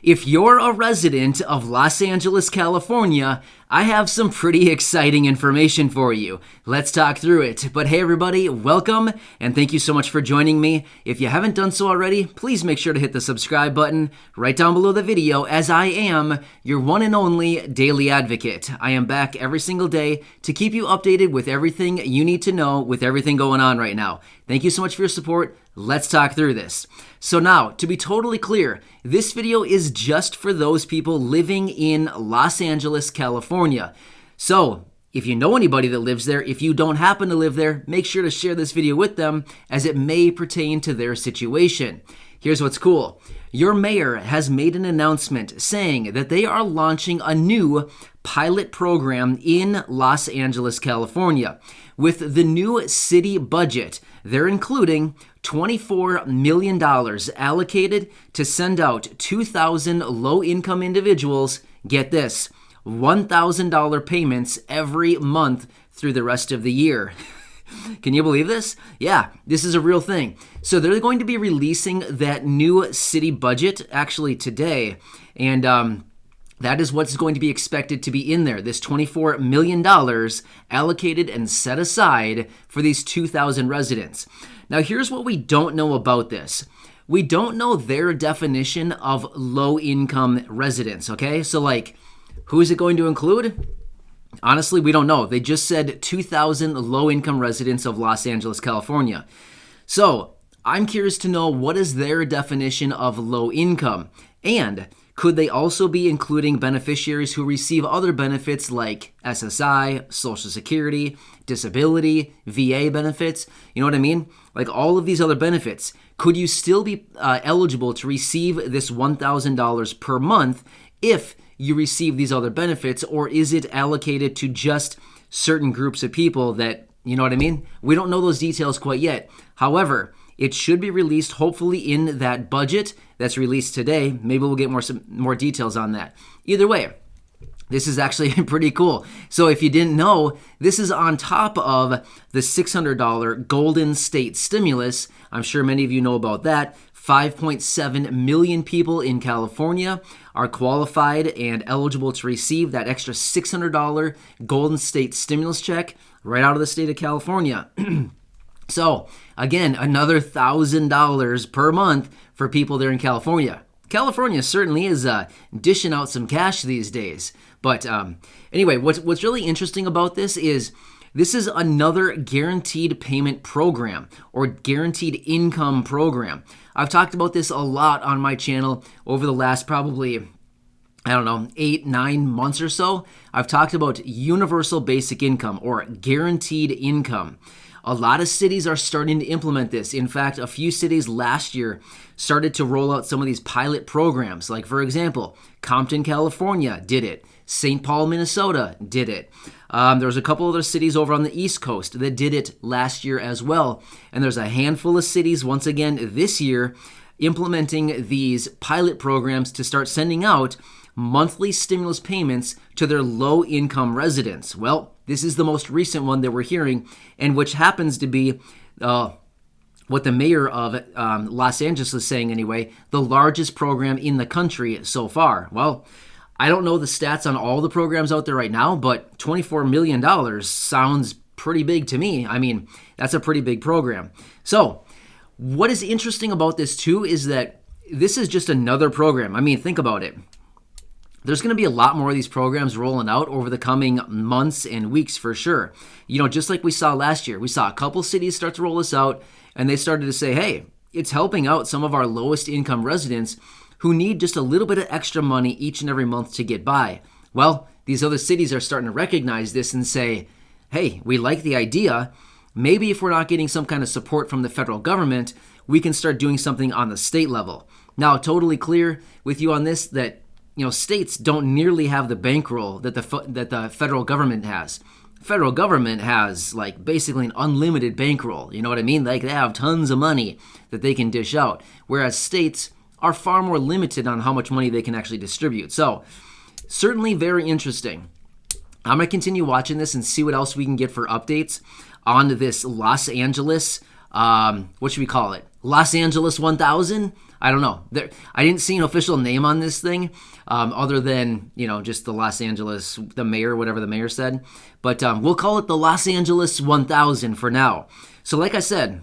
If you're a resident of Los Angeles, California, I have some pretty exciting information for you. Let's talk through it. But hey everybody, welcome and thank you so much for joining me. If you haven't done so already, please make sure to hit the subscribe button right down below the video, as I am your one and only daily advocate. I am back every single day to keep you updated with everything you need to know with everything going on right now. Thank you so much for your support. Let's talk through this. So now, to be totally clear, this video is just for those people living in Los Angeles, California. So, if you know anybody that lives there, if you don't happen to live there, make sure to share this video with them as it may pertain to their situation. Here's what's cool. Your mayor has made an announcement saying that they are launching a new pilot program in Los Angeles, California. With the new city budget, they're including $24 million allocated to send out 2,000 low-income individuals, get this, $1,000 payments every month through the rest of the year. Can you believe this? Yeah, this is a real thing. So they're going to be releasing that new city budget actually today, and that is what's going to be expected to be in there, this $24 million allocated and set aside for these 2,000 residents. Now, here's what we don't know about this. We don't know their definition of low-income residents, okay? So, like, who is it going to include? Honestly, we don't know. They just said 2,000 low-income residents of Los Angeles, California. So, I'm curious to know, what is their definition of low income? And could they also be including beneficiaries who receive other benefits like SSI, Social Security, disability, VA benefits? You know what I mean? Like all of these other benefits. Could you still be eligible to receive this $1,000 per month if you receive these other benefits, or is it allocated to just certain groups of people that, you know what I mean? We don't know those details quite yet. However, it should be released hopefully in that budget that's released today. Maybe we'll get more details on that. Either way, this is actually pretty cool. So if you didn't know, this is on top of the $600 Golden State Stimulus. I'm sure many of you know about that. 5.7 million people in California are qualified and eligible to receive that extra $600 Golden State Stimulus check right out of the state of California. So, again, another $1,000 per month for people there in California. California certainly is dishing out some cash these days. But anyway, what's really interesting about this is another guaranteed payment program or guaranteed income program. I've talked about this a lot on my channel over the last probably, 8-9 months or so. I've talked about universal basic income or guaranteed income. A lot of cities are starting to implement this. In fact, a few cities last year started to roll out some of these pilot programs. Like, for example, Compton, California did it. St. Paul, Minnesota did it. There's a couple other cities over on the East Coast that did it last year as well. And there's a handful of cities, once again, this year, implementing these pilot programs to start sending out monthly stimulus payments to their low-income residents. Well, this is the most recent one that we're hearing, and which happens to be what the mayor of Los Angeles is saying anyway, the largest program in the country so far. Well, I don't know the stats on all the programs out there right now, but $24 million sounds pretty big to me. I mean, that's a pretty big program. So, what is interesting about this too is that this is just another program. I mean, think about it. There's going to be a lot more of these programs rolling out over the coming months and weeks for sure. You know, just like we saw last year, we saw a couple cities start to roll this out, and they started to say, hey, it's helping out some of our lowest income residents who need just a little bit of extra money each and every month to get by. Well, these other cities are starting to recognize this and say, hey, we like the idea. Maybe if we're not getting some kind of support from the federal government, we can start doing something on the state level. Now, totally clear with you on this that states don't nearly have the bankroll that the federal government has. The federal government has like basically an unlimited bankroll. You know what I mean? Like they have tons of money that they can dish out, whereas states are far more limited on how much money they can actually distribute. So certainly very interesting. I'm going to continue watching this and see what else we can get for updates on this Los Angeles, what should we call it? Los Angeles 1000? I don't know. I didn't see an official name on this thing other than, just the Los Angeles, the mayor, whatever the mayor said. But we'll call it the Los Angeles 1000 for now. So like I said,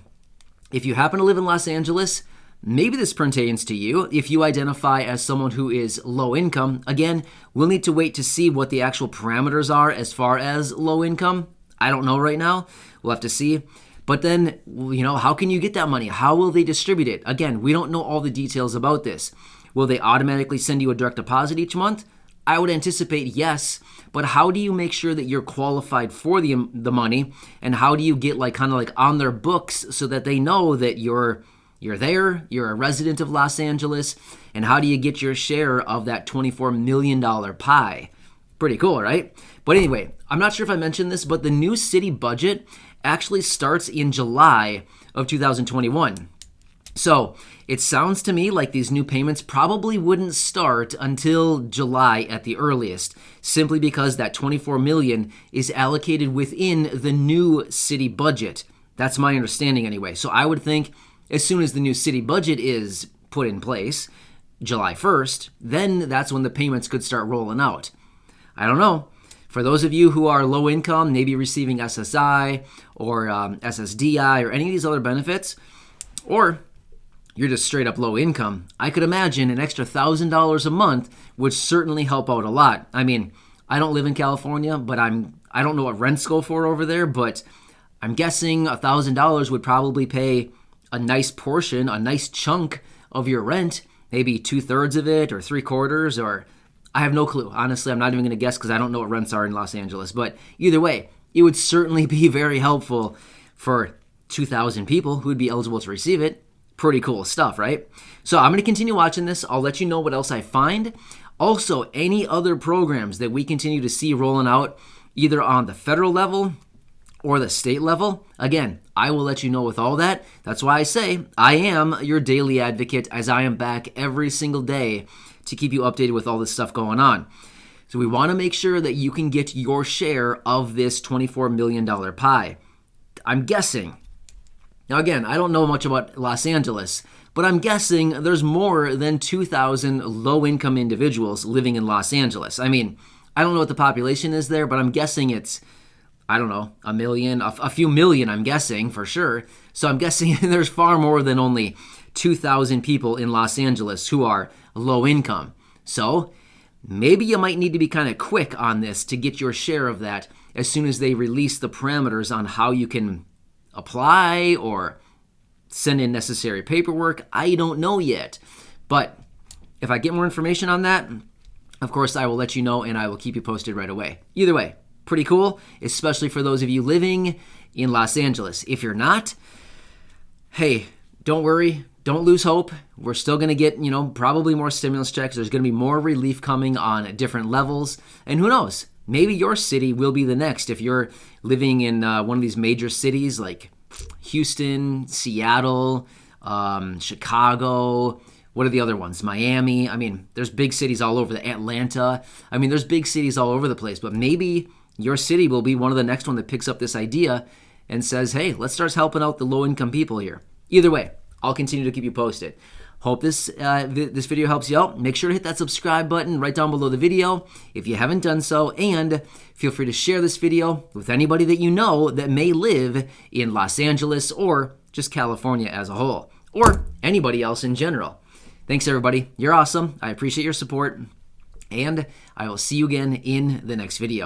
if you happen to live in Los Angeles, maybe this pertains to you. If you identify as someone who is low income, again, we'll need to wait to see what the actual parameters are as far as low income. I don't know right now. We'll have to see. But then, how can you get that money? How will they distribute it? Again, we don't know all the details about this. Will they automatically send you a direct deposit each month? I would anticipate yes, but how do you make sure that you're qualified for the money, and how do you get kind of on their books so that they know that you're there, you're a resident of Los Angeles, and how do you get your share of that $24 million pie? Pretty cool, right? But anyway, I'm not sure if I mentioned this, but the new city budget actually starts in July of 2021. So it sounds to me like these new payments probably wouldn't start until July at the earliest, simply because that $24 million is allocated within the new city budget. That's my understanding anyway. So I would think as soon as the new city budget is put in place, July 1st, then that's when the payments could start rolling out. I don't know. For those of you who are low income, maybe receiving SSI or SSDI or any of these other benefits, or you're just straight up low income, I could imagine an extra $1,000 a month would certainly help out a lot. I mean, I don't live in California, but I don't know what rents go for over there, but I'm guessing $1,000 would probably pay a nice portion, a nice chunk of your rent, maybe 2/3 of it or 3/4, or I have no clue. Honestly, I'm not even going to guess because I don't know what rents are in Los Angeles. But either way, it would certainly be very helpful for 2,000 people who would be eligible to receive it. Pretty cool stuff, right? So I'm going to continue watching this. I'll let you know what else I find. Also, any other programs that we continue to see rolling out, either on the federal level or the state level, again, I will let you know with all that. That's why I say I am your daily advocate, as I am back every single day to keep you updated with all this stuff going on. So we want to make sure that you can get your share of this $24 million pie. I'm guessing. Now again, I don't know much about Los Angeles, but I'm guessing there's more than 2,000 low-income individuals living in Los Angeles. I mean, I don't know what the population is there, but I'm guessing it's, I don't know, a million, a few million, I'm guessing for sure. So I'm guessing there's far more than only 2,000 people in Los Angeles who are low income. So maybe you might need to be kind of quick on this to get your share of that as soon as they release the parameters on how you can apply or send in necessary paperwork. I don't know yet. But if I get more information on that, of course, I will let you know and I will keep you posted right away. Either way, pretty cool, especially for those of you living in Los Angeles. If you're not, hey, don't worry. Don't lose hope. We're still going to get, probably more stimulus checks. There's going to be more relief coming on different levels. And who knows? Maybe your city will be the next. If you're living in one of these major cities like Houston, Seattle, Chicago, what are the other ones? Miami. I mean, there's big cities all over. Atlanta. I mean, there's big cities all over the place. But maybe your city will be one of the next one that picks up this idea and says, hey, let's start helping out the low-income people here. Either way, I'll continue to keep you posted. Hope this video helps you out. Make sure to hit that subscribe button right down below the video if you haven't done so, and feel free to share this video with anybody that you know that may live in Los Angeles or just California as a whole, or anybody else in general. Thanks, everybody. You're awesome. I appreciate your support, and I will see you again in the next video.